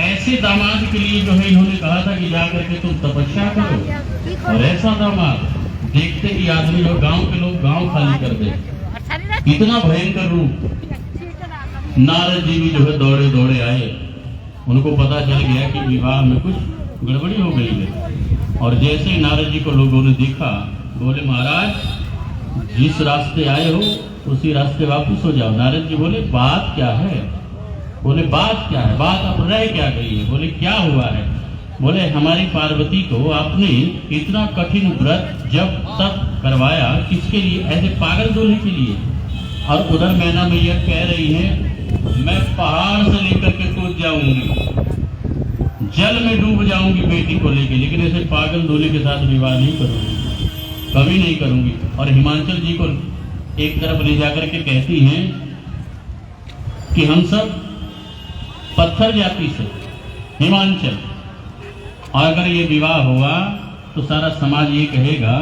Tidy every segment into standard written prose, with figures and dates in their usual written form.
ऐसे दामाद के लिए जो है इन्होंने कहा था कि जाकर के तुम तपस्या करो, और ऐसा दामाद देखते ही आदमी जो गांव के लोग गांव खाली कर दे, इतना भयंकर रूप। नारद जी भी जो है दौड़े दौड़े आए, उनको पता चल गया कि विवाह में कुछ गड़बड़ी हो गई है। और जैसे ही नारद जी को लोगों ने देखा, बोले महाराज जिस रास्ते आए हो उसी रास्ते वापस हो जाओ। नारद जी बोले बात क्या है? बोले बात क्या है? बात अब रह क्या गई है? बोले क्या हुआ है? बोले हमारी पार्वती को आपने इतना कठिन व्रत जब तक करवाया, किसके लिए? ऐसे पागल दूल्हे के लिए। और उधर मैना मैया कह रही है मैं पहाड़ से लेकर के कूद जाऊंगी, जल में डूब जाऊंगी बेटी को लेके, लेकिन ऐसे पागल दूल्हे के साथ विवाह नहीं करूंगी, कभी नहीं करूंगी। और हिमाचल जी को एक तरफ ले जाकर के कहती हैं कि हम सब पत्थर जाति से हिमाचल, और अगर ये विवाह हुआ तो सारा समाज ये कहेगा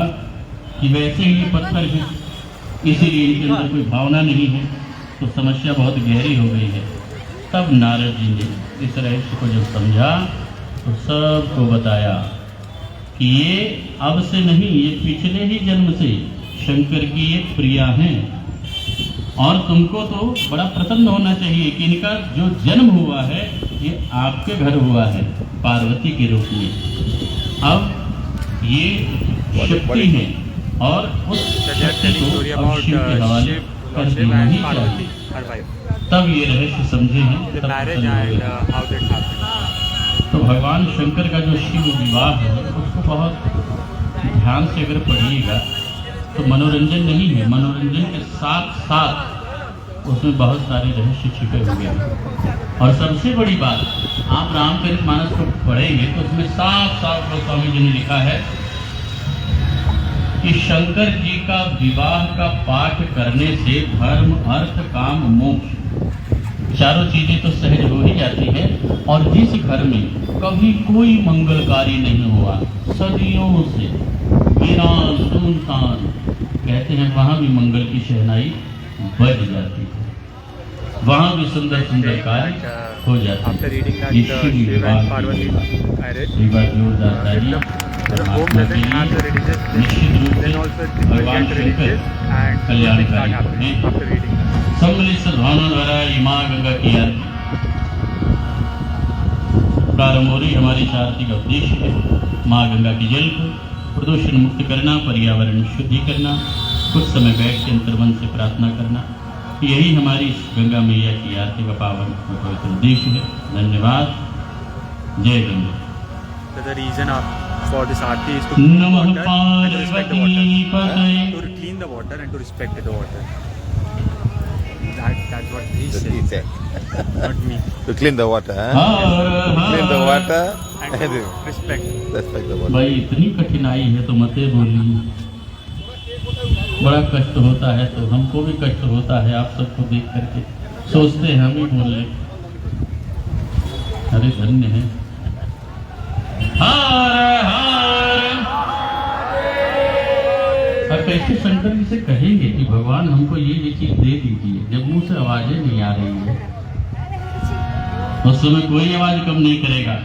कि वैसे ही ये पत्थर है, इसीलिए इनके अंदर कोई भावना नहीं है। तो समस्या बहुत गहरी हो गई है। तब नारद जी ने इस रहस्य को जब समझा तो सबको बताया कि ये अब से नहीं, ये पिछले ही जन्म से शंकर की एक प्रिया हैं, और तुमको तो बड़ा प्रसन्न होना चाहिए कि इनका जो जन्म हुआ है ये आपके घर हुआ है पार्वती के रूप में। अब ये शक्ति है और उस शक्ति को अब शिव के हवाले कर देना ही चाहिए। तब ये रहस्य समझे हैं। तो भगवान शंकर का जो शिव विवाह है उसको बहुत ध्यान से अगर पढ़िएगा तो मनोरंजन नहीं है, मनोरंजन के साथ साथ उसमें बहुत सारे रहस्य छिपे हुए हैं। और सबसे बड़ी बात, आप रामचरित मानस को पढ़ेंगे तो उसमें साफ साफ गोस्वामी जी ने लिखा है कि शंकर जी का विवाह का पाठ करने से धर्म अर्थ काम मोक्ष चारों चीजें तो सहज हो ही जाती है। और जिस घर में कभी कोई मंगल कार्य नहीं हुआ सदियों से, वीरान सुनसान, कहते हैं वहां भी मंगल की शहनाई बज जाती है, वहां भी सुंदर सुंदर कार्य हो जाते हैं। ये शिव विवाह जोरदार निश्चित रूप से भगवान शंकर कल्याणकारी हैं। सम्मिलित सद्भावना द्वारा ये माँ गंगा की आरती प्रारंभ हो रही। हमारी इस आरती का उद्देश्य है माँ गंगा के जल को प्रदूषण मुक्त करना, पर्यावरण शुद्धि करना, कुछ समय बैठ के अंतर्मन से प्रार्थना करना। यही हमारी इस गंगा मैया की आरती का पावन पवित्र उद्देश्य है। धन्यवाद। जय Ganga. The reason for this aarti is to नमः respect the water, Parvati to clean the water and to respect the water. That's what he said, not me. To clean the water, clean the water And to respect the water. भाई इतनी कठिनाई है तो मत बोलिए, बड़ा कष्ट होता है तो हमको भी कष्ट होता है आप सबको देख करके, सोचते हैं हम ही बोल रहे। अरे धन्य है। हार हार। अब कैसे शंकर जी से कहेंगे कि भगवान हमको ये चीज दे दीजिए जब मुंह से आवाजें नहीं आ रही है? उस समय कोई आवाज कम नहीं करेगा।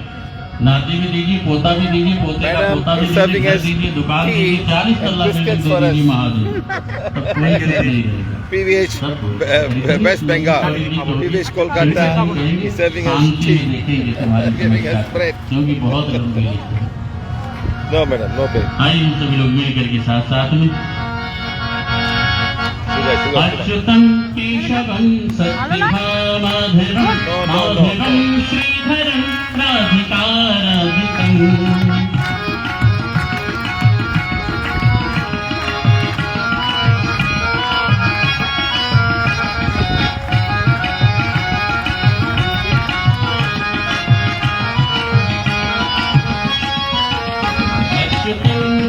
नाती भी दीजिए, पोता भी दीजिए, पोते का पोता भी दीजिए, दुकान दीजिए, 40 तल्ला बिल्डिंग दे दीजिए महादेव, तब कोई नहीं रहेगा। PVH West Bengal, PVH Kolkata is serving us tea, giving us bread. क्योंकि बहुत लंबी है। No madam, no pay. आइए हम सभी लोग मिल करके साथ साथ में अच्युतं केशवं सत्यभामाधवं माधवं श्रीधरं राधिकाराधिकम्।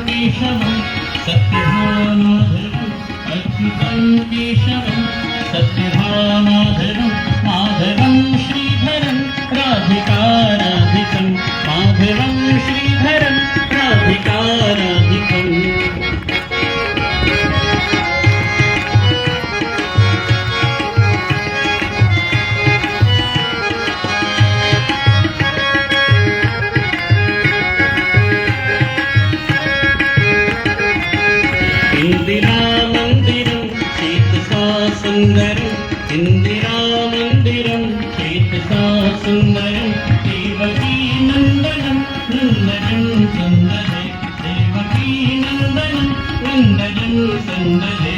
केशवं सत्यभामाधवं अच्युतं केशवं सत्यभामाधवं माधवं श्रीधरं देवकी नंदनम नंदनम सुंदरे देवकी नंदनम नंदनम सुंदरे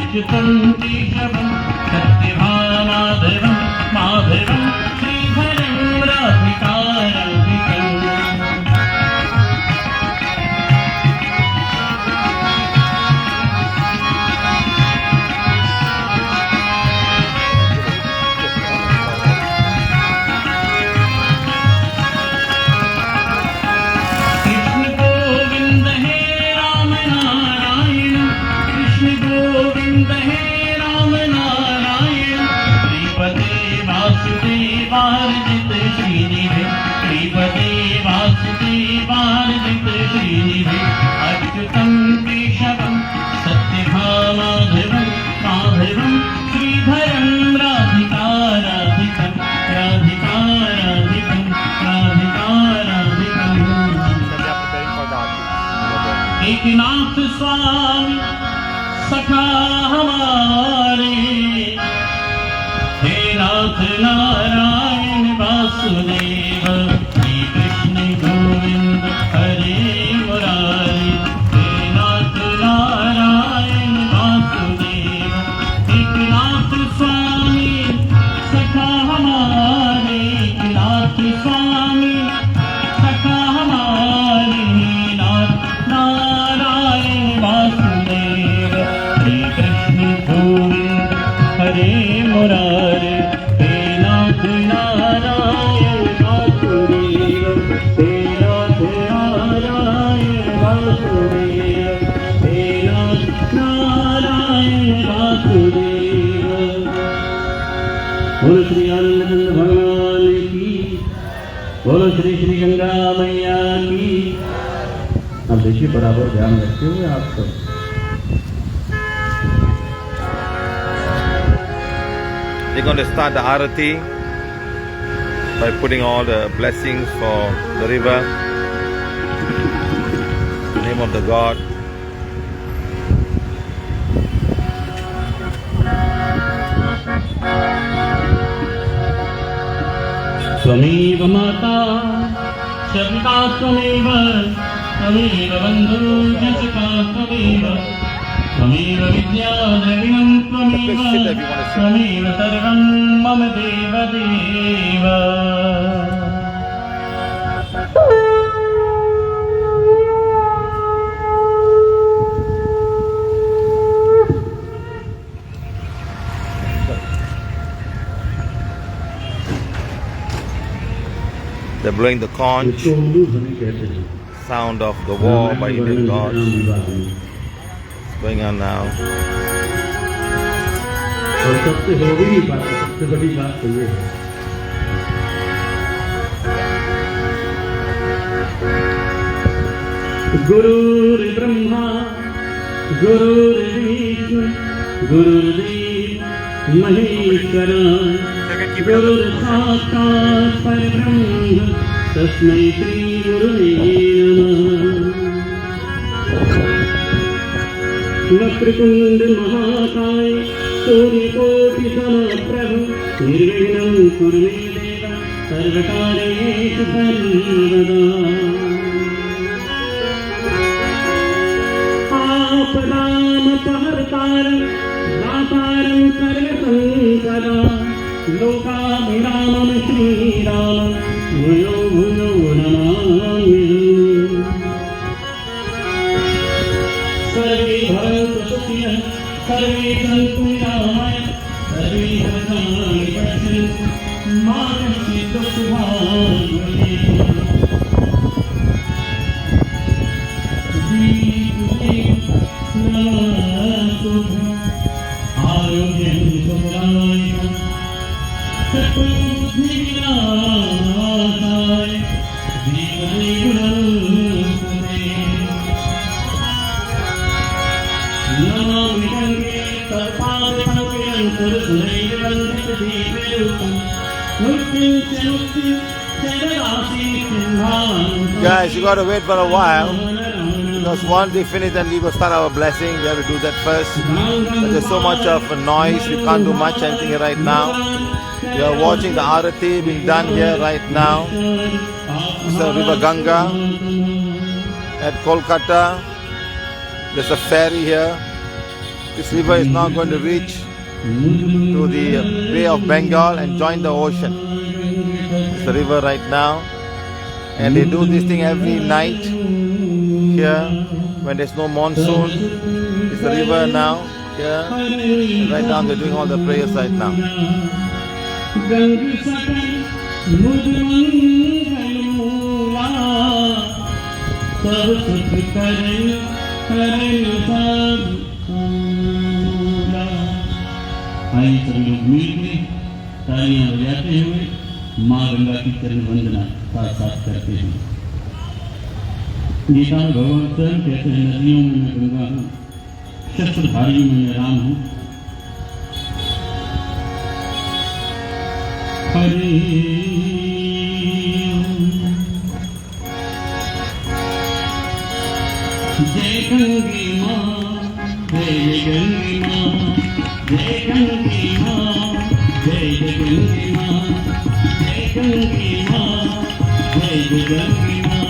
अच्युतं केशवं सत्यभामाधवं माधवं श्रीधरं राधिकाराधिकम् अच्युतं केशवं सत्यभामाधवं माधवं श्रीधरं राधिकाराधिकं राधिकाराधिकं राधिकाराधिकं एकनाथ स्वामी सखा हमारे हे नाथ नारायण वासुदेव श्री कृष्ण गोविंद हरे मुरारी हे नाथ नारायण वासुदेव एकनाथ स्वामी सखा हमारे नाथ स्वामी सखा हमारे नाथ नारायण वासुदेव श्री कृष्ण गोविंद हरे मुरारी हे नाथ नारायण वासुदेव हे नाथ नारायण वासुदेव हे नाथ नारायण वासुदेव। बोलो श्री आनंद भगवान की, बोलो श्री श्री गंगा मैया की। अब देखिए बराबर ध्यान रखते हुए आप सब We're going to start the Arati by putting all the blessings for the river, in the name of the God. त्वमेव माता शपिता त्वमेव त्वमेव बन्धुर्यसखा त्वमेव त्वमेव विद्या द्रविणं त्वमेव त्वमेव सर्वं मम देव देव। They're blowing the conch, sound of the war by Indian gods. It's going on now. और सबसे बड़ी बात, सबसे बड़ी बात तो ये है गुरुर्ब्रह्मा गुरुर्विष्णु गुरुर्देव महेश्वरा गुरुर्साक्षात् परब्रह्म तस्मै श्री गुरुवे नमः। वक्रतुंड महाकाय सूर्यकोटि समप्रभ निर्विघ्नं कुरु मे देव सर्वकार्येषु सर्वदा। आपदामपहर्तारं दातारं सर्वसंकदा लोकाभिरामं श्रीरामं भूयो भूयो नमाम्यहम्। सर्वे भवन्तु सुखिनः सर्वे सन्तु निरामयाः सर्वे भद्राणि पश्यन्तु मा कश्चित् दुःखभाग् भवेत्। आरोग्यं सुखदायकं सत्त्वबुद्धिविनाशाय धीमहि गुणोऽस्तुते। नमामि गङ्गे तत्पादपङ्कजं सुरसुरैर्वन्दितदीपरूपं मुक्तिं च मुक्तिं च ददासि सिंहासनं। Guys, you got to wait for a while. Because once we finish, then we will start our blessing. We have to do that first. But there's so much of noise, we can't do much anything right now. You are watching the Arati being done here right now. It's the River Ganga at Kolkata. There's a ferry here. This river is now going to reach to the Bay of Bengal and join the ocean. It's the river right now. And they do this thing every night here when there's no monsoon. It's the river now here. And right now they're doing all the prayers right now. आइए सभी लोग मिलकर तालियां बजाते हुए माँ गंगा की चरण वंदना साथ साथ करते हैं। गीता में भगवान स्वयं कहते हैं, नदियों में मैं गंगा हूँ, शस्त्रधारियों में मैं राम हूँ। हरे जय गंगे माँ, जय गंगे माँ, जय गंगे माँ, जय गंगे माँ, जय गंगे माँ, जय गंगे माँ,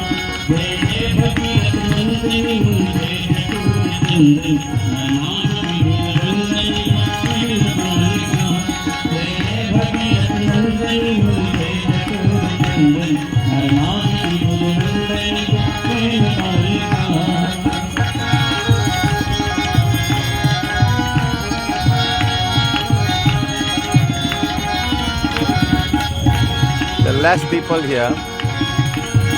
जय जय भगीरथ नंदिनी, जय चतुर्नंदन नमामि गंगे कालिका, जय जय भगीरथ नंदिनी, जय चतुर्नंदन Namami Gange Kalika. Less people here.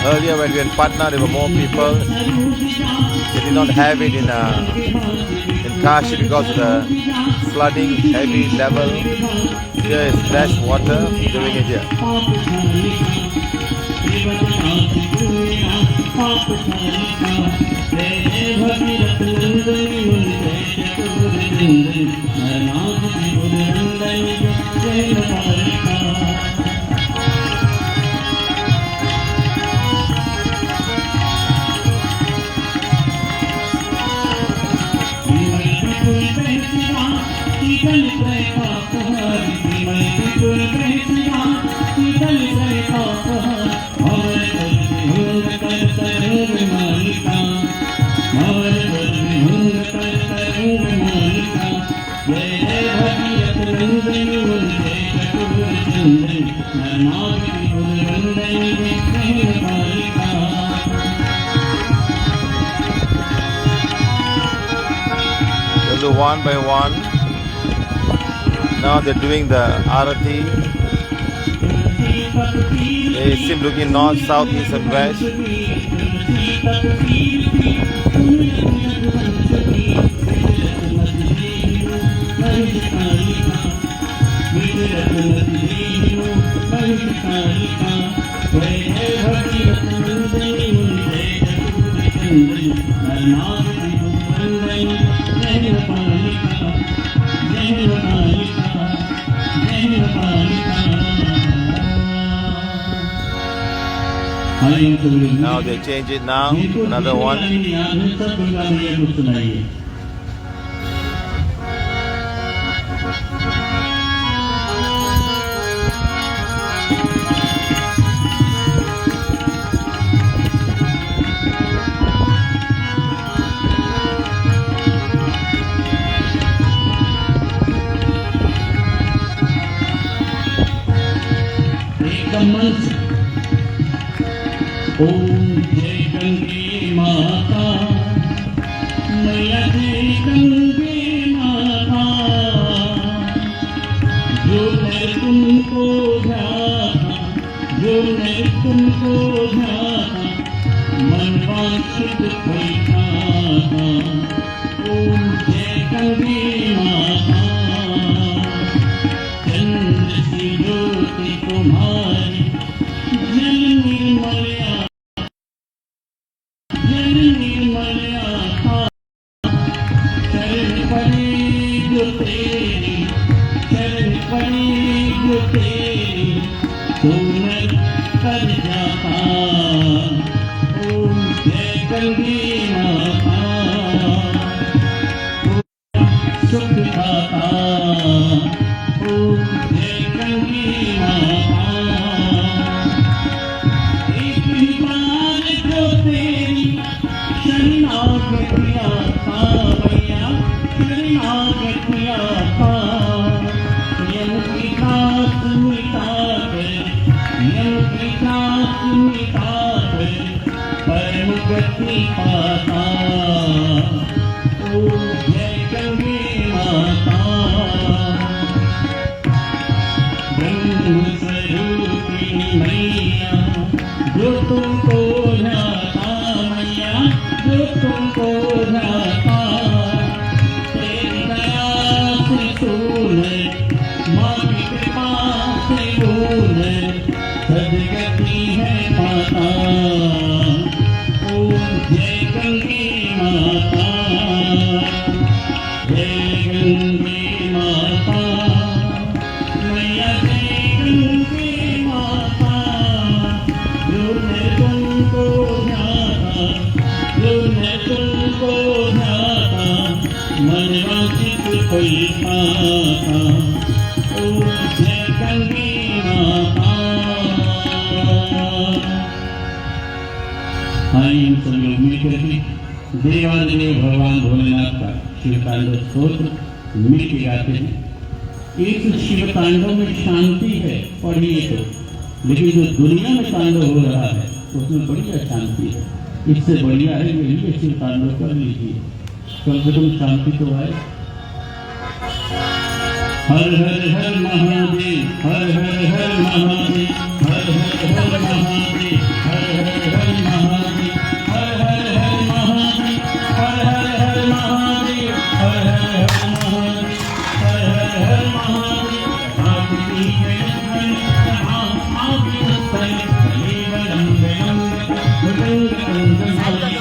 Earlier when we were in Patna there were more people. They did not have it in Kashi because of the flooding, heavy level. Here is less water, doing it here. They'll do one by one. Now they're doing the Arati. They seem looking north, south, east and west. Now they change it now, another one. ओम जय गंगे माता, मैया जय गंगे माता, जो मैं तुमको ध्याता, जो मैं तुमको ध्याता, मन वांछित फल खाता। ओम जय गंगे माता, चंद्र सी ज्योति तुम्हारी, जल निर्मल कर जाता। ओम जय गंगे माता, सुख दाता। ओम जय गंगे परित्रास मिटावे परम गति पाता। ओ जय गंगे माता ब्रह्म स्वरूपिणी मैया, जो तुमको ध्याता मैया, जो तुमको ध्याता। तेरी दया से सोने माँ की कृपा से बोले सदगति है पाता। ओम जय गंगे माता, जय गंगे माता मैया, जय गंगे माता। जो ने तुमको ध्याता, जो ने तुमको ध्याता, मन वांछित कोई पाता। ओम जय गंगे माता। आइए हम सब लोग मिलकर के देवादिदेव भगवान भोलेनाथ का शिव तांडव स्तोत्र मिलकर गाते हैं। इस शिव तांडव में शांति है पढ़िए तो, लेकिन जो दुनिया में तांडव हो रहा है उसमें बड़ी अशांति है। इससे बढ़िया है ये शिव तांडव कर लीजिए, कम से कम शांति तो आए। हर हर हर महादेव, हर हर हर महादेव, हर हर हर महादेव, हर हर हर महादेव, हर हर हर महादेव, हर हर हर महादेव, हर हर हर महादेव, हर हर हर महादेव। आरती है आरती है देवलम देवलम Mukund कंदमाली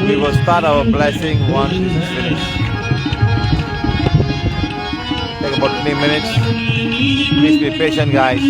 We will start our blessing once this is finished. Take about 20 minutes. Please be patient, guys.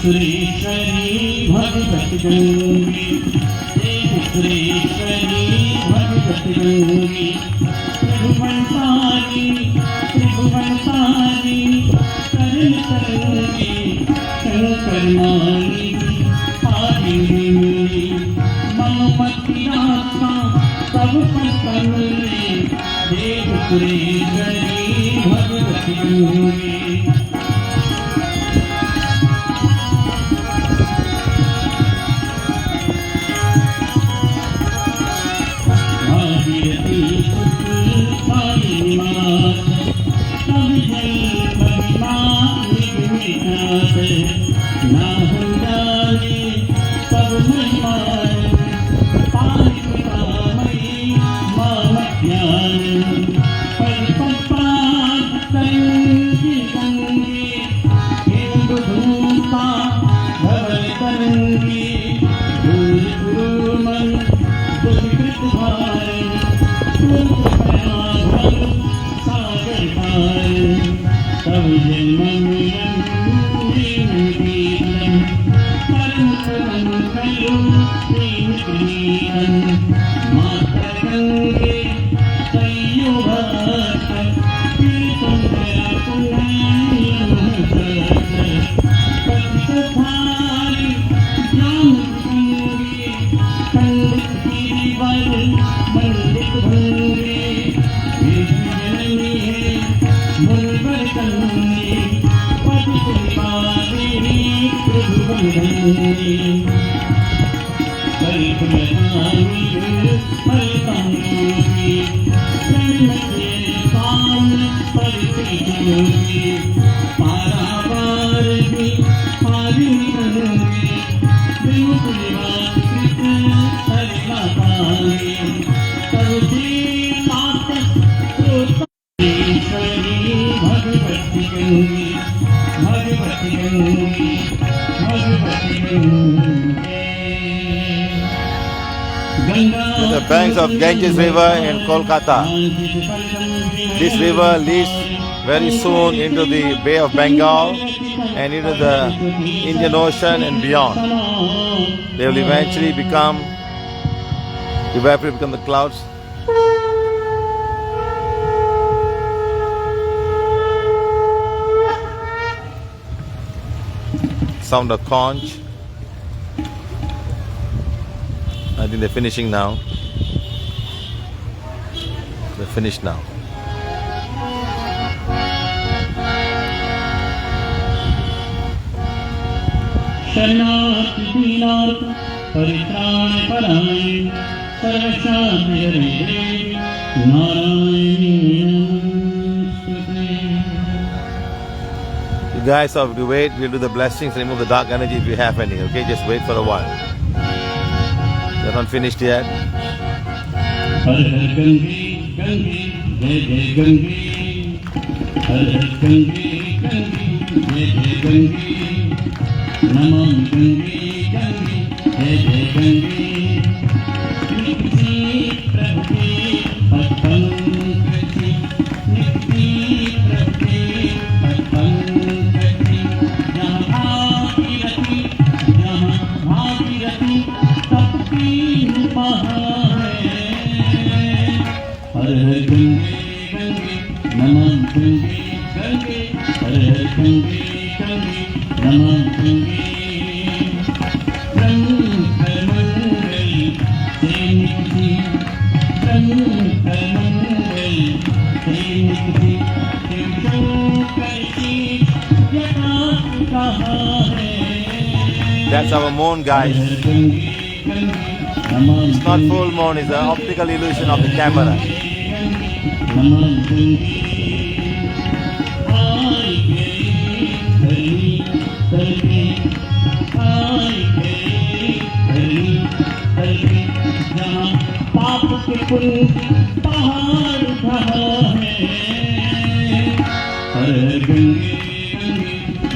Sureshwari Bhagwati Gange, Sureshwari Bhagwati Gange, त्रिभुवन पारी करण तरंगे, शंकर मानी पारी मम मति आत्मा सब पतन देव Sureshwari Bhagwati Gange. The banks of Ganges River in Kolkata. This river leads very soon into the Bay of Bengal and into the Indian Ocean and beyond. They will eventually evaporate, become the clouds. Sound of conch. I think they're finishing now. They're finished now. शरणार्थी दीनार्थ परित्राण परायण सर्वशांति हरे नारायणी नमोस्तुते। You guys have to wait. We'll do the blessings, remove the dark energy if you have any. Okay, just wait for a while. They're not finished yet. हर हर गंगे गंगे जय जय गंगे, हर हर गंगे गंगे जय जय गंगे, नमामि गंगे गंगे जय जय गंगे। नित्य प्रभु के पद पंकज, नित्य गंगे गंगे हर हर गंगे गंगे नमः गंगे ब्रह्ममंगल से निकली ब्रह्ममंगल से निकली शिवशंकर की जटा कहा है। That's our moon, guys. It's not full moon, it's an optical illusion of the camera. पाप के पुल पहाड़ ढहा है। हर हर गंगे गंगे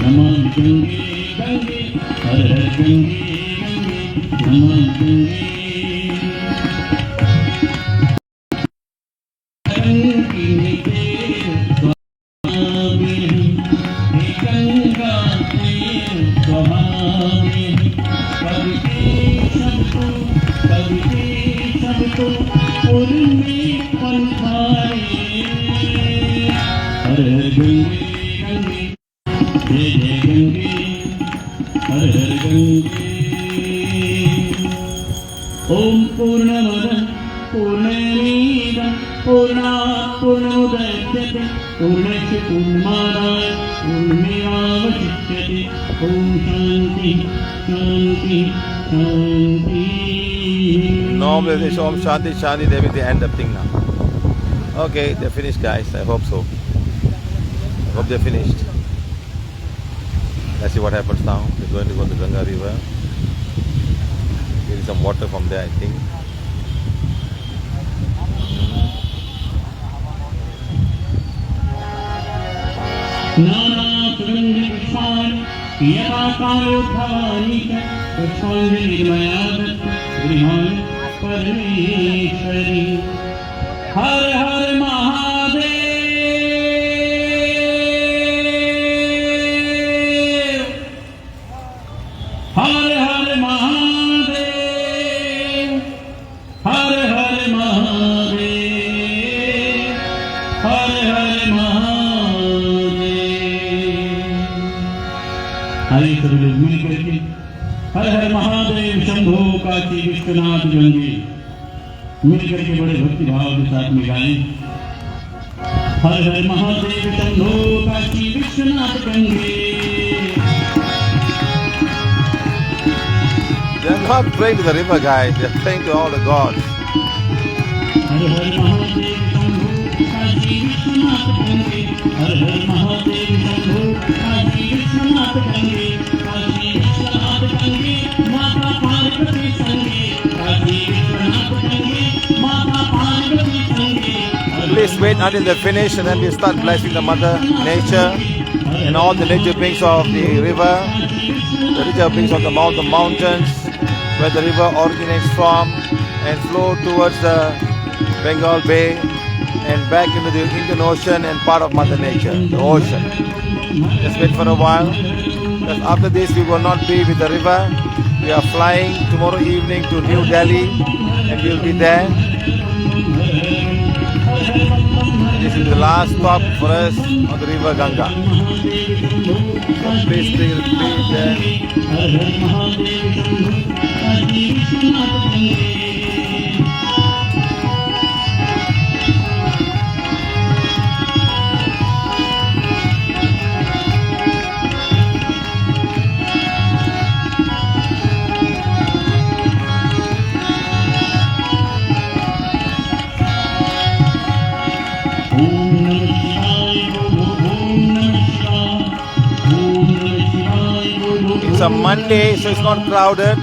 नमः गंगे गंगे हर हर गंगे गंगे नमः गंगे ओम पूर्णमद पूर्णमीदं पूर्णात् पूर्णमुदच्यते पूर्णस्य पूर्णमादाय पूर्णमेवावशिष्यते। ओम शांति शांति शांति। Normally they show Om Shanti Shanti, they will the end of thing now. Okay, they're finished, guys. I hope so. I hope they're finished. Let's see what happens now. We're going to go to Ganga River. There is some water from there, I think. नाना सुगंध पुष्पाणि यथाकालोद्भवानि च पुष्पाञ्जलिर्मया गृहाणि परमेश्वरी। हर हर महादेव हर हर महादेव हर हर महादेव हर हर महादेव। आइए सभी लोग मिल करके हर हर महादेव शंभो काशी विश्वनाथ गंगे मिल करके बड़े भक्ति भाव के साथ में गाएं। हर हर Mahadev Shambho Kashi Vishwanath Gange. They're not praying to the river, guys. They're praying to all the gods. हर हर महादेव शंभो काशी विश्वनाथ गंगे हर हर महादेव शंभो काशी विश्वनाथ गंगे काशी विश्वनाथ गंगे माता पार्वती संगे काशी विश्वनाथ गंगे माता पार्वती संगे। Please wait until they finish and then we start blessing the Mother Nature and all the nature beings of the river, the nature beings of the mountains, where the river originates from and flow towards the Bengal Bay and back into the Indian Ocean and part of Mother Nature, the ocean. Just wait for a while. Because after this we will not be with the river. We are flying tomorrow evening to New Delhi and we will be there. This is the last stop for us on the river Ganga. So please be there. हर हर महादेव शंभो काशी विश्वनाथ गंगे। ओम नमः शिवाय बोलो ओम नमः शिवाय ओम नमः शिवाय बोलो। It's a Monday, so it's not crowded.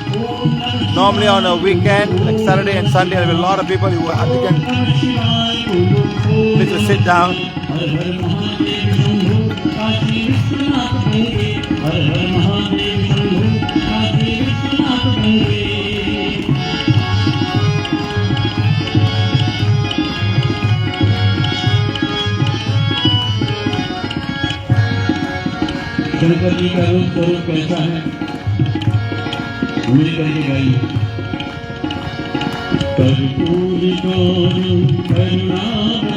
Normally on a weekend, like Saturday and Sunday, there will be a lot of people who are weekend. Please just sit down. हर हर महादेव शंभो काशी विश्वनाथ गंगे हर हर महादेव शंभो काशी विश्वनाथ गंगे। शंकर जी का रूप स्वरूप कैसा है मिल करके गाइए। कर्पूर गौरम करुणावतारम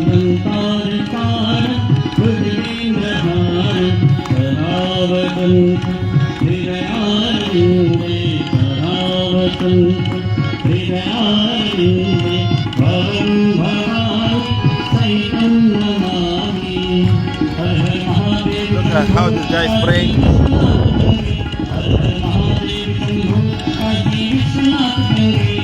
संसारसारम भुजगेन्द्रहारम सदावसंत हृदयारविन्दे सदावसंत हृदयारविन्दे भवं भवानि सहितं नमामि हर हर Mahadev Look at how this guy is praying. Her her Mahadev Shambho Kashi Vishwanath Gange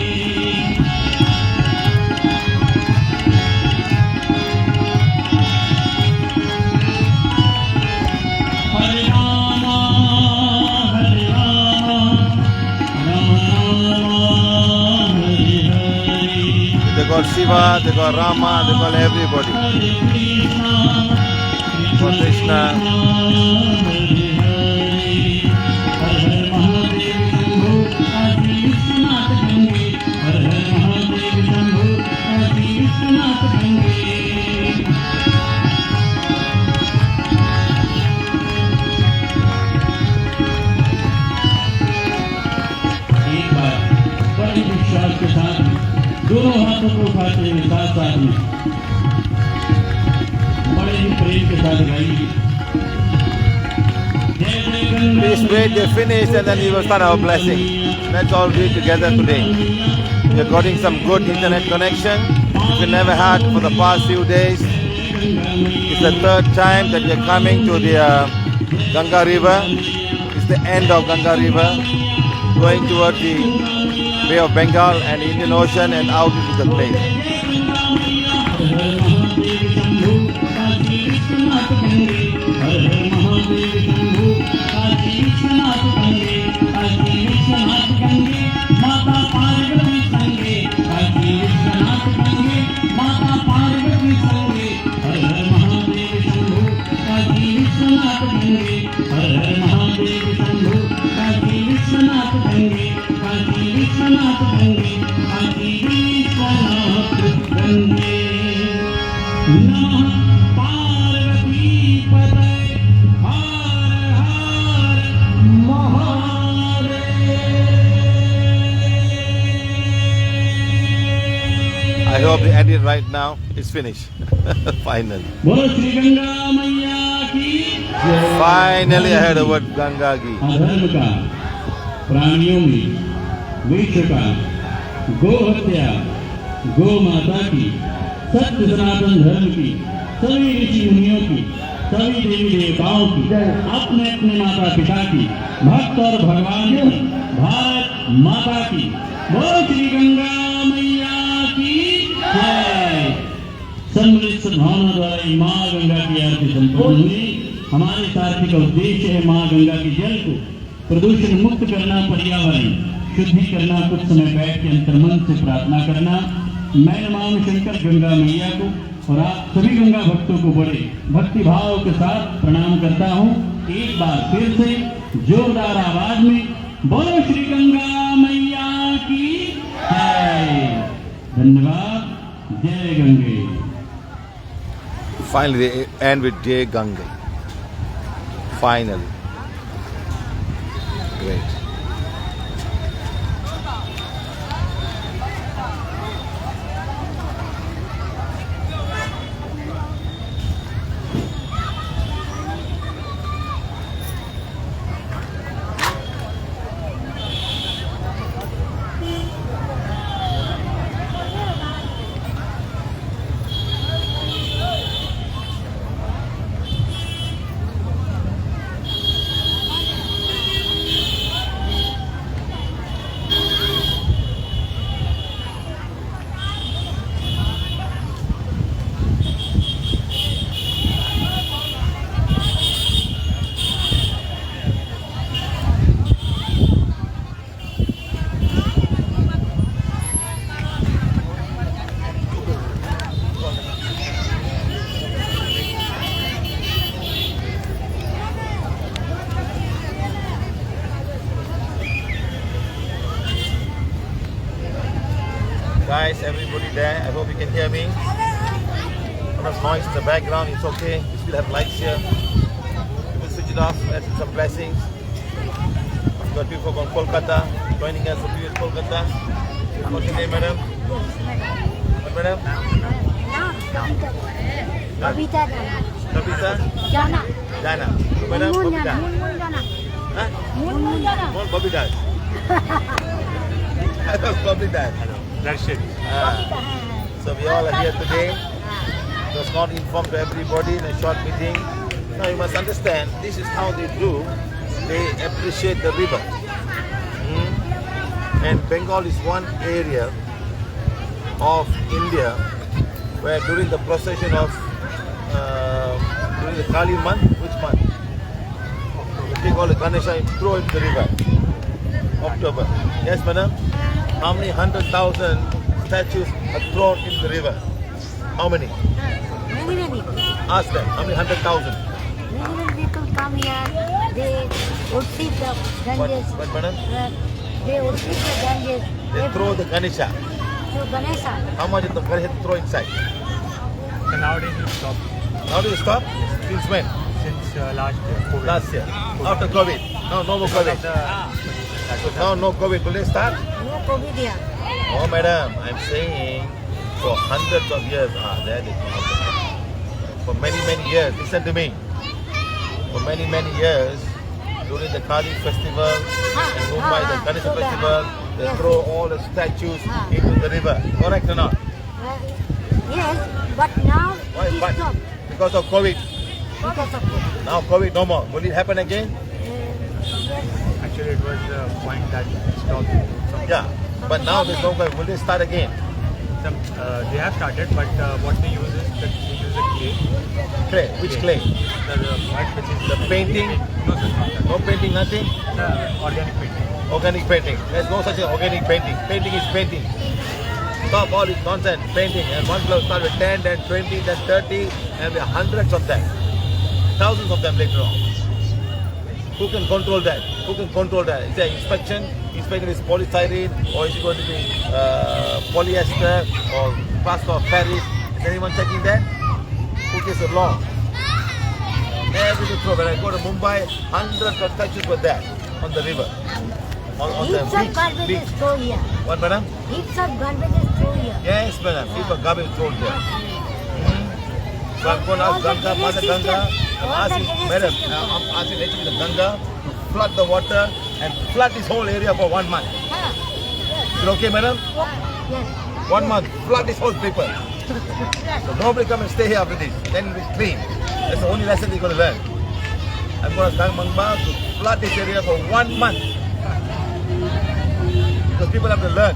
Hare Ram Ram Ram Hare Hare They got Shiva, they got Rama, they got everybody. Hare For Krishna. Hare Hare हर हर महादेव शंभो काशी विश्वनाथ गंगे हर हर महादेव शंभो काशी विश्वनाथ गंगे एक बार बड़े विश्वास के साथ दोनों हाथों को उठाते हुए साथ साथ में बड़े ही प्रेम के साथ गाइए जय जय Ganga Please wait, they finish and then we will start our blessing. Let's all read together today. We're getting some good internet connection, which we never had for the past few days. It's the third time that we're coming to the Ganga River. It's the end of Ganga River, going towards the Bay of Bengal and Indian Ocean and out into the place. I hope the edit right now is finished. Finally. बोलो श्री गंगा मैया की जय। Finally I heard the word Ganga Gi. अधर्म का, प्राणियों में विष का, गो हत्या, गो माता की, सत्य सनातन धर्म की, सभी ऋषि मुनियों की, सभी देवी देवताओं की, अपने अपने माता पिता की, भक्त और भगवान की, भारत माता की, बोलो श्री गंगा मैया की जय। सम्मिलित सद्भावना द्वारा ये माँ गंगा की आरती संपन्न हुई। हमारे सारथी का उद्देश्य है माँ गंगा के जल को प्रदूषण मुक्त करना, पर्यावरण शुद्धि करना, कुछ समय बैठ के अंतर्मन से प्रार्थना करना। मैं नमामि शंकर गंगा मैया को और आप सभी गंगा भक्तों को बड़े भक्ति भाव के साथ प्रणाम करता हूँ। एक बार फिर से जोरदार आवाज में बोलो श्री गंगा मैया की जय। धन्यवाद। जय Gange. Finally they end with Jai Ganga. Finally. Great. Guys, everybody there, I hope you can hear me. Not much noise in the background, it's okay. We still have lights here. We will switch it off, let's do some blessings. We've got people from Kolkata joining us from Kolkata. What's your name, madam? What, madam? Babita Babita? Jana. Jana. So, madam, Mun Babita. Jana. Huh? Mun Jana. What Babita? I was Babita. Darshit. So we all are here today. It was not informed to everybody in a short meeting. Now you must understand, this is how they do. They appreciate the river. And Bengal is one area of India where during the procession of during the Kali month, which month? They take all the Ganesha and throw into the river. October. Yes, madam? How many 100,000 statues are thrown in the river? How many? Many. Ask them. How many 100,000? Many people come here. They worship the Ganges. What, madam? They worship the Ganges. They throw the Ganesha. So Ganesha. How much is the Ganesha throw inside? So nowadays it stopped. How do you stop? Since when? Since last year. COVID. Last year. After COVID. No more Because of COVID. the, Now no COVID. Will they start? No COVID here. Oh, madam. I'm saying for hundreds of years. There they come. For many years. Listen to me. For many years. During the Kali festival and Mumbai, the Ganesha so festival, they yes. throw all the statues into the river. Correct or not? Yes, but now Why? it is But stopped because of COVID. because of COVID. Now COVID no more. Will it happen again? Yes. actually it was the point that it stopped. Yeah. But now there's no COVID. Will they start again? Some, they have started, but what they use is they use the clay. Clay. Which clay? The mud which is The painting? No, sir, not that. No painting, nothing? The organic painting. Organic painting. There's no such thing organic painting. Painting is painting. Stop all this nonsense. Painting. And one will start with 10, then 20, then 30, and there are hundreds of them. Thousands of them later on. Who can control that? Who can control that? Is there inspection? Inspection is polystyrene, or is it going to be polyester or plaster of Paris? Is anyone checking that? Who gives the law? Everything throw. When I go to Mumbai, hundreds of statues were there on the river. On the Heaps of garbage beach. is thrown here. What, madam? Heaps of garbage is thrown here. Yes, madam. People garbage thrown there. So I'm going to ask Ganga, Mother Ganga. I'm asking, madam, I'm asking actually the Ganga to flood the water and flood this whole area for 1 month. Is it okay, madam? Yes. 1 month, flood this whole paper. So nobody come and stay here after this. Then it will be clean. That's the only lesson they're going to learn. I'm going to ask Ganga to flood this area for 1 month. Because people have to learn.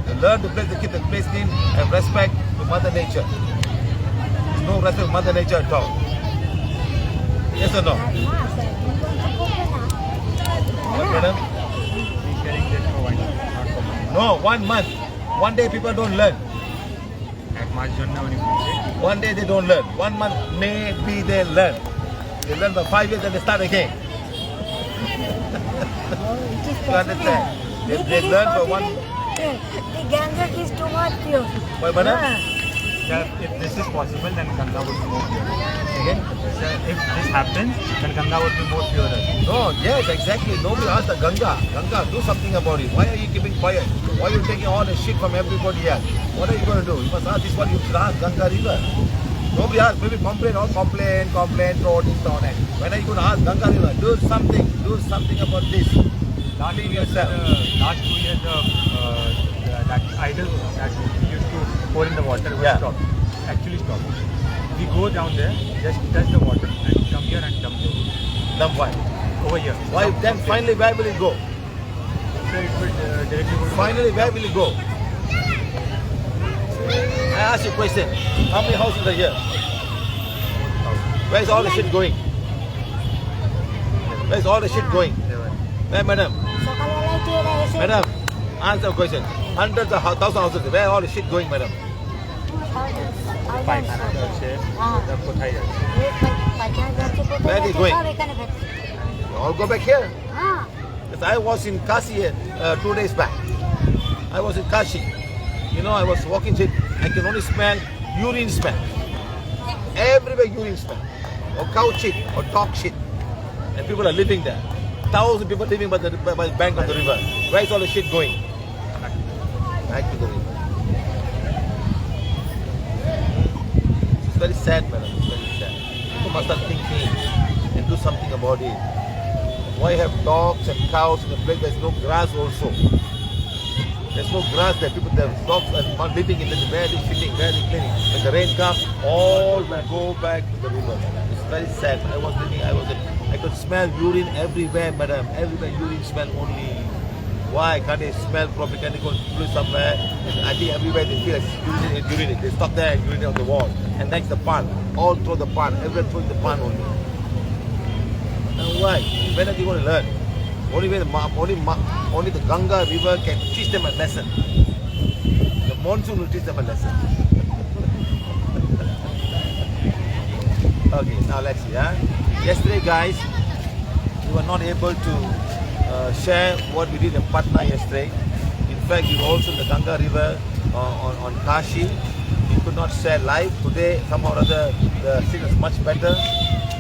They learn to keep the place clean and respect to Mother Nature. There's no respect to Mother Nature at all. Yes or no? What, madam? He's sharing this for 1 year, not for money. No, 1 month. One day people don't learn. At March January, we One day they don't learn. 1 month maybe they learn. They learn for 5 years and they start again. You understand? They learn for one. The Ganges is too much pure. Why, madam? Sir, if this is possible, then Ganga would be more pure. Again? Sir, if this happens, then Ganga would be more purer. No, yes, exactly. Nobody asked the Ganga. Ganga, do something about it. Why are you keeping quiet? Why are you taking all the shit from everybody else? What are you going to do? You must ask this one. You should ask Ganga River. Nobody asked. Maybe complain, throw this, throw that. When are you going to ask Ganga River? Do something about this. Last 2 Believe years, yourself. last 2 years, that idol that we used to pour in the water was Yeah. stopped. Actually stopped. We go down there, just touch the water and come here and dump it Dump why? over here. Why then finally where will it go? So it would directly go to Finally where will it go? I ask you a question. How many houses are here? Where's all the shit going? Where's all the shit going? Where, madam? Madam, answer the question. Hundreds of thousands of houses. Where all the shit going, madam? Where are they going? You all go back here. Yes, I was in Kashi 2 days back. I was in Kashi. You know, I was walking shit. I can only smell urine smell. Everywhere urine smell. Or cow shit or dog shit. And people are living there. 1,000 people living by the bank of the river. Where is all the shit going? back to the river. It's very sad, madam. It's very sad. People must start thinking and do something about it. Why have dogs and cows in a place there's no grass also? There's no grass there. People, the dogs are living in the where they're shitting, where they're cleaning. When the rain comes, all will go back to the river. It's very sad. I could smell urine everywhere, madam. Everywhere urine smell only. Why can't they smell properly? Can they go to somewhere? And I think everywhere they feel like urine. They stop there and urinate on the wall. And that's the pond. All through the pond. Everywhere through the pond only. And why? When are they going to learn? Only the Ganga river can teach them a lesson. The monsoon will teach them a lesson. Okay, now let's see. Yesterday, guys, we were not able to share what we did in Patna yesterday. In fact, we were also in the Ganga river on Kashi. We could not share live. Today, somehow or other, the signal is much better.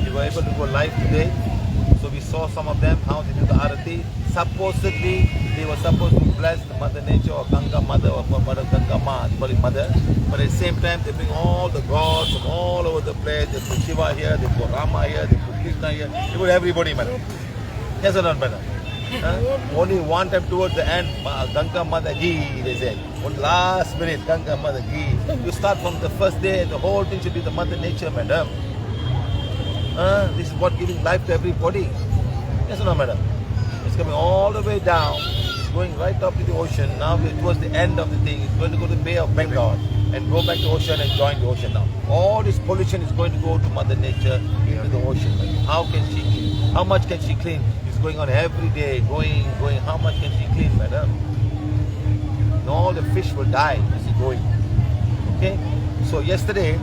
We were able to go live today. So we saw some of them, how they do the Arati. Supposedly, they were supposed to bless the Mother Nature or Ganga Mother or Mother Ganga Ma, call it Mother. But at the same time, they bring all the gods from all over the place. They put Shiva here, they put Rama here, they put Krishna here. They put everybody, madam. Yes or not, madam? Only one time towards the end, Ganga Mother Ji, they said. One last minute, Ganga Mother Ji. You start from the first day, the whole thing should be the Mother Nature, madam. This is what giving life to everybody. Yes or no, madam? It's coming all the way down. It's going right up to the ocean. Now towards the end of the thing, it's going to go to the Bay of Bengal and go back to the ocean and join the ocean now. All this pollution is going to go to Mother Nature into the ocean. How can she clean? How much can she clean? It's going on every day, going. How much can she clean, madam? And all the fish will die as it's going. Okay? So yesterday,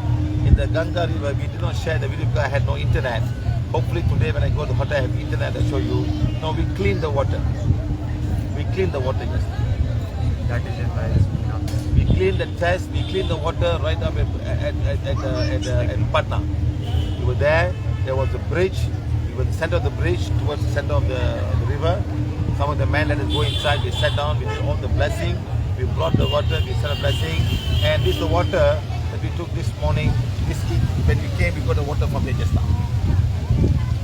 in the Ganga river, we did not share the video because I had no internet. Hopefully today when I go to the hotel, I have internet, I'll show you. No, we clean the water. We clean the water yesterday. That is it, guys. We clean the test, we clean the water right up at Patna. We were there was a bridge. We were in the center of the bridge towards the center of the river. Some of the men let us go inside, we sat down, we did all the blessing. We brought the water, we said a blessing. And this is the water that we took this morning. When we came, we got the water from here just now.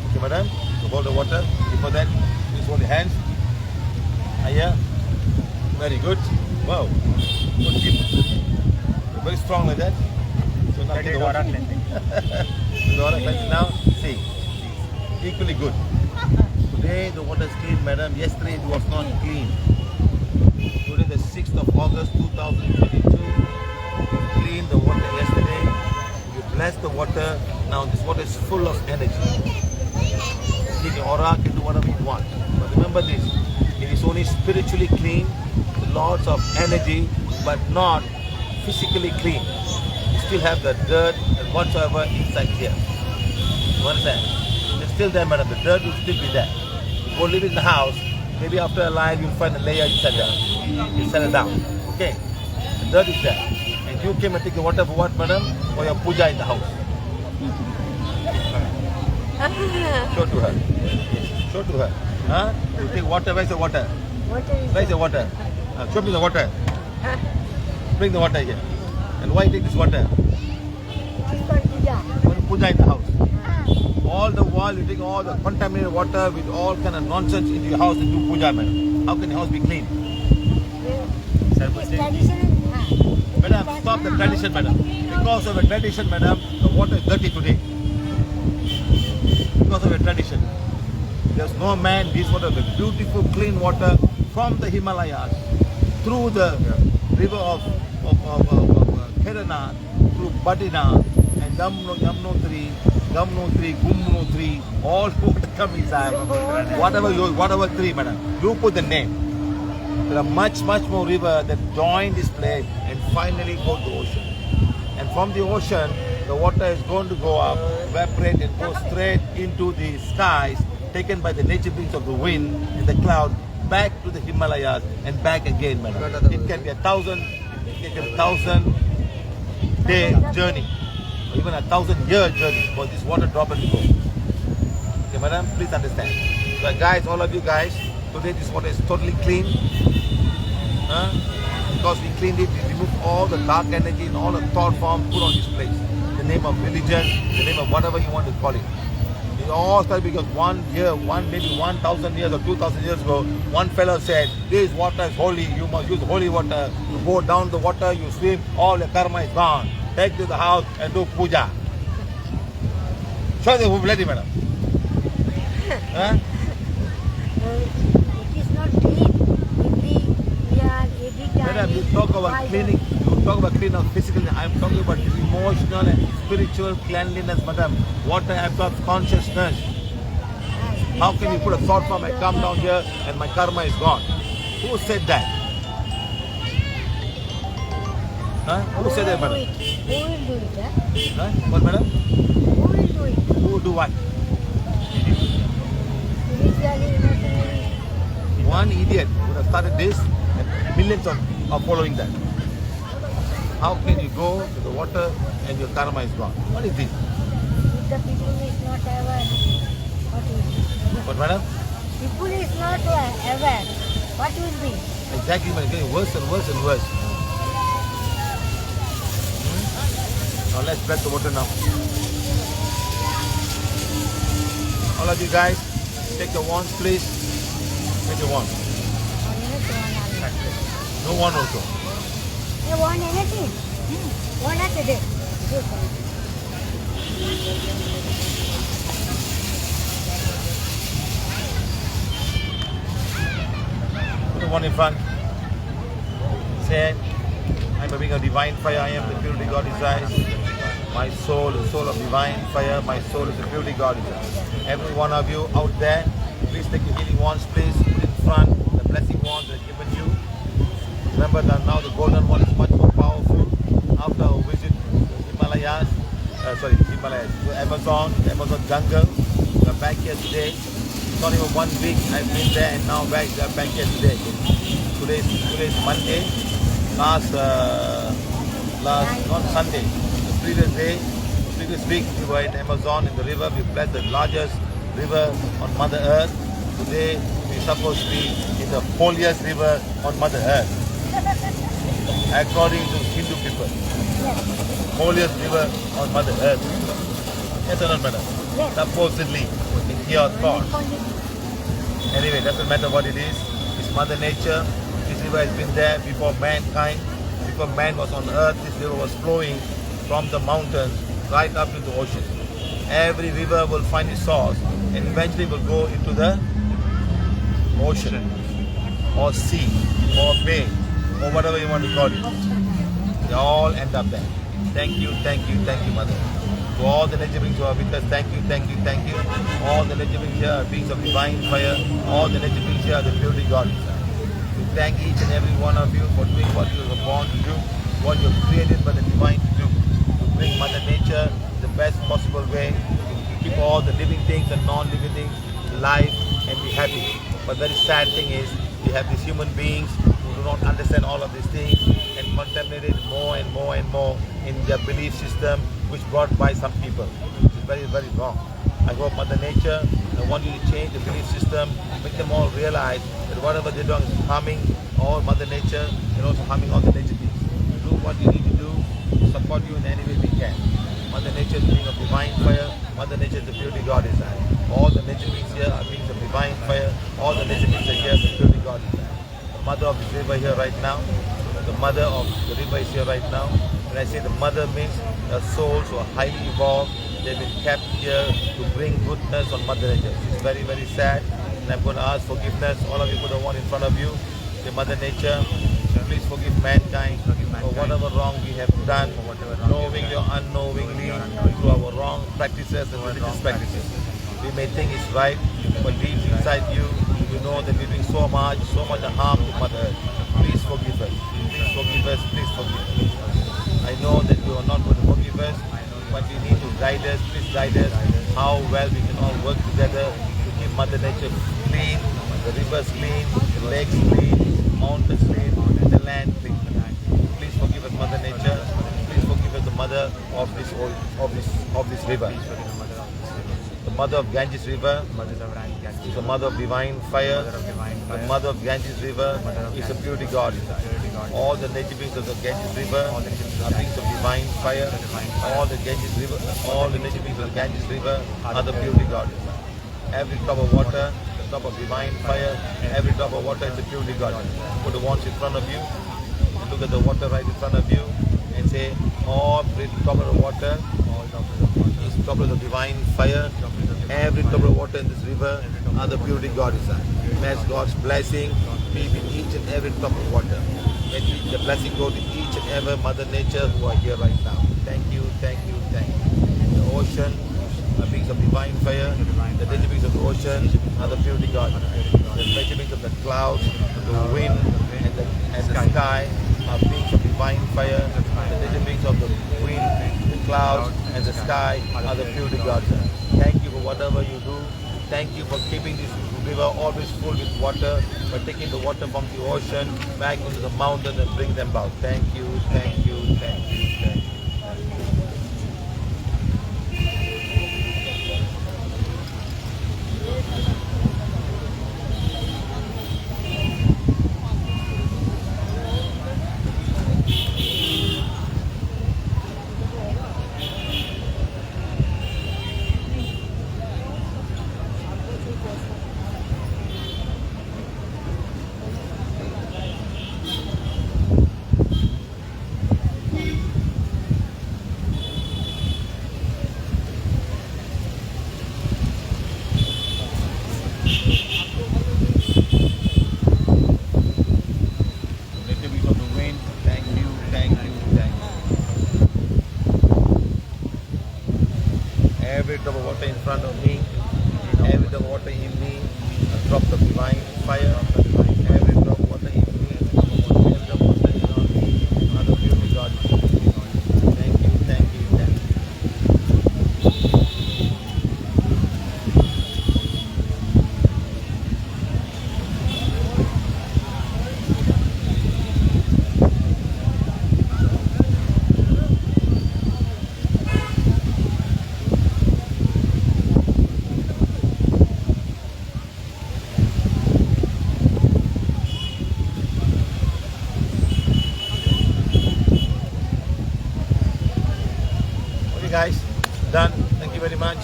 Okay, madam? So hold the water. Before that, please hold your hands. Yeah. Very good. Wow. Good keep. Very strong like that. So now That take is the water. aura cleansing. The water cleansing now. See. Equally good. Today the water is clean, madam. Yesterday it was not clean. Today the 6th of August 2022. We cleaned the water yesterday. We blessed the water. Now this water is full of energy. In your aura can do whatever you want. But remember this, it is only spiritually clean, lots of energy, but not physically clean. You still have the dirt and whatsoever inside here. You understand? It's still there, madam. The dirt will still be there. You go live in the house, maybe after a while you'll find a layer inside there. You set it down. Okay? The dirt is there. And you came and take the water for what, madam? For your puja in the house. Show to her. Yes. Show to her. Huh? You take water. Where's the water? Where's the water? Show me the water. Bring the water here. And why take this water? For puja in the house. All the while you take all the contaminated water with all kind of nonsense into your house and do puja, madam. How can your house be clean? Madam, stop the tradition, madam. Because of a tradition, madam, the water is dirty today. Because of a tradition. There's no man, this water, the beautiful clean water from the Himalayas, through the river of Kerala, through Badrinath and Yamunotri, Gumnotri, all water come inside. Whatever three, madam. You put the name. There are much more river that join this place and finally go to the ocean. And from the ocean, the water is going to go up, evaporate and go straight into the skies, taken by the nature beings of the wind and the cloud, back to the Himalayas and back again, madam. It can be 1,000 day journey, or even 1,000-year journey for this water drop and go. Okay, madam, please understand. So guys, all of you guys, today this water is totally clean. Because we cleaned it, we removed all the dark energy and all the thought form put on this place. The name of religion, the name of whatever you want to call it. It all started because maybe 1,000 years or 2,000 years ago, one fellow said, this water is holy, you must use holy water. You go down the water, you swim, all your karma is gone. Take to the house and do puja. Show the lady, madam. Huh? It is not clean. We are every time. Madam, you talk about cleaning, you talk about cleaning of physical, I'm talking about emotional and spiritual cleanliness, madam. Water absorbs consciousness. How can you put a thought form, I come down here and my karma is gone? Who said that? Huh? Who said that, madam? Who will do it? Huh? What, madam? Who will do it? Who will do what? Spiritually, emotionally. One idiot would have started this and millions are following that. How can you go to the water and your karma is gone? What is this? If the people is not aware, what will be? But madam, People is not aware, what will be? exactly, man, it's getting worse and worse and worse. Now let's spread the water now. All of you guys, take the wands, please. Take the wand. No wand also. You want anything? One at a day. Put the one in front. Say, I'm a being of divine fire. I am the purity God desires. My soul is the soul of divine fire. My soul is the purity God desires. Every one of you out there, please take your healing wands, please. Put in front the blessing wands that are given you. Remember that now the golden one is much more powerful. After our visit to Himalayas, to Amazon jungle, we're back here today. It's not even 1 week I've been there and now back here today. Today's Monday. Not Sunday. The previous week we were in Amazon in the river. We blessed the largest river on Mother Earth. Today we're supposed to be in the holiest river on Mother Earth. According to Hindu people. Holiest river on Mother Earth. Yes or not, madam? Yes. Supposedly, in your thought. Anyway, doesn't matter what it is. It's Mother Nature. This river has been there before mankind. Before man was on earth, this river was flowing from the mountains right up into the ocean. Every river will find its source and eventually will go into the ocean or sea or bay or whatever you want to call it. They all end up there. Thank you, Mother. To all the nature beings who are with us, thank you. All the nature beings here are beings of divine fire. All the nature beings here are the purity God. We thank each and every one of you for doing what you were born to do, what you were created by the divine to do. To bring Mother Nature the best possible way, to keep all the living things and non-living things alive and be happy. But very sad thing is, we have these human beings who do not understand all of these things and contaminate it more and more in their belief system, which brought by some people, which is very, very wrong. I hope Mother Nature, I want you to change the belief system, make them all realize that whatever they're doing is harming all Mother Nature and also harming all the nature beings. Do what you need to do to support you in any way we can. Mother Nature is a being of divine fire. Mother Nature is the purity God desire. All the nature beings here are beings of divine fire. All the nature beings are here the purity God desire. The mother of this river here right now. The mother of the river is here right now. When I say the mother means the souls who are highly evolved. They've been kept here to bring goodness on Mother Nature. It's very, very sad. And I'm going to ask forgiveness. All of you put the one in front of you. Say, Mother Nature, please forgive mankind for whatever wrong we have done, knowingly or unknowingly, through our wrong practices and religious practices. We may think it's right, but deep inside you, you know that we're doing so much harm to Mother Earth. Please forgive us. Please forgive us. Please forgive us. I know that you are not going to forgive us, but you need to guide us. Please guide us how well we can all work together to keep Mother Nature clean, the rivers clean, the lakes clean, mountains clean, and the land clean. Please forgive us, Mother Nature. Please forgive us, the mother of this river. The mother of Ganges River. Mother of Ganges. She's the mother of divine fire. Mother of divine The fire. mother of Ganges River Mother of is a Ganges. purity goddess. Purity goddess. All the native beings of the Ganges River All the native beings are beings of divine fire. divine fire. All the Ganges River, all the native beings of the Ganges River are the purity goddess. Every drop of water, the drop of divine fire, every drop of water is the purity goddess. Put the wands in front of you. And look at the water right in front of you and say, all droplets of water All droplets of water. is droplets of divine fire. Droplets of divine Every fire. drop of water in this river are the purity goddess. May God's blessing be with each and every drop of water. May the blessing go to each and every Mother Nature who are here right now. Thank you, thank you, thank you. The ocean, the beings of divine fire, the nature beings of the ocean are the purity goddess. The nature beings of the clouds, the wind, and the sky are beings of divine fire. The nature beings of the wind, the clouds, and the sky are the purity goddess. Thank you for whatever you do. Thank you for keeping this river always full with water, for taking the water from the ocean back into the mountain and bring them back. Thank you, thank you, thank you, thank you. Native beings of the wind, thank you, thank you, thank you. Every drop of water in front of me, every drop of water in me, a drop of divine fire. Every drop of water in me, every drop of water in me, are the purity God. Thank you, thank you, thank you. Okay guys, done. Thank you very much.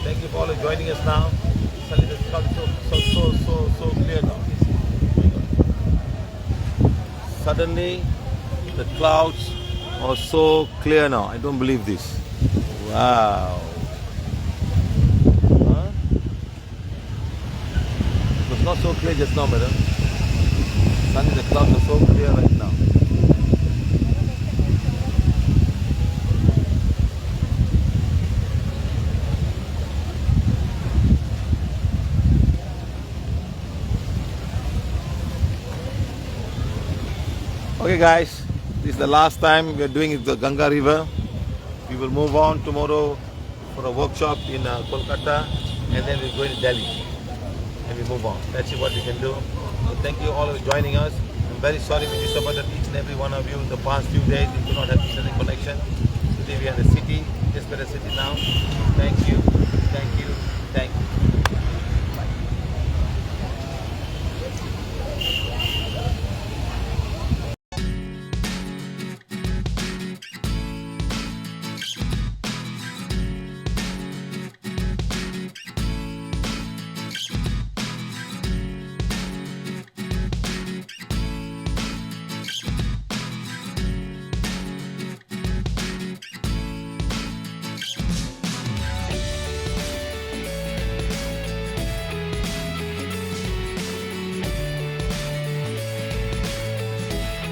Thank you for all joining us now. Suddenly the cloud is so clear now. Suddenly the clouds are so clear now. I don't believe this. Wow. Huh? It was not so clear just now, madam. Suddenly the clouds are so clear right now. Okay guys, this is the last time we are doing it the Ganga River. We will move on tomorrow for a workshop in Kolkata, and then we're going to Delhi and we move on. Let's see what we can do. So thank you all for joining us. I'm very sorry we disappointed each and every one of you in the past few days. We could not have internet connection. Today we are in the city, just better city now. Thank you.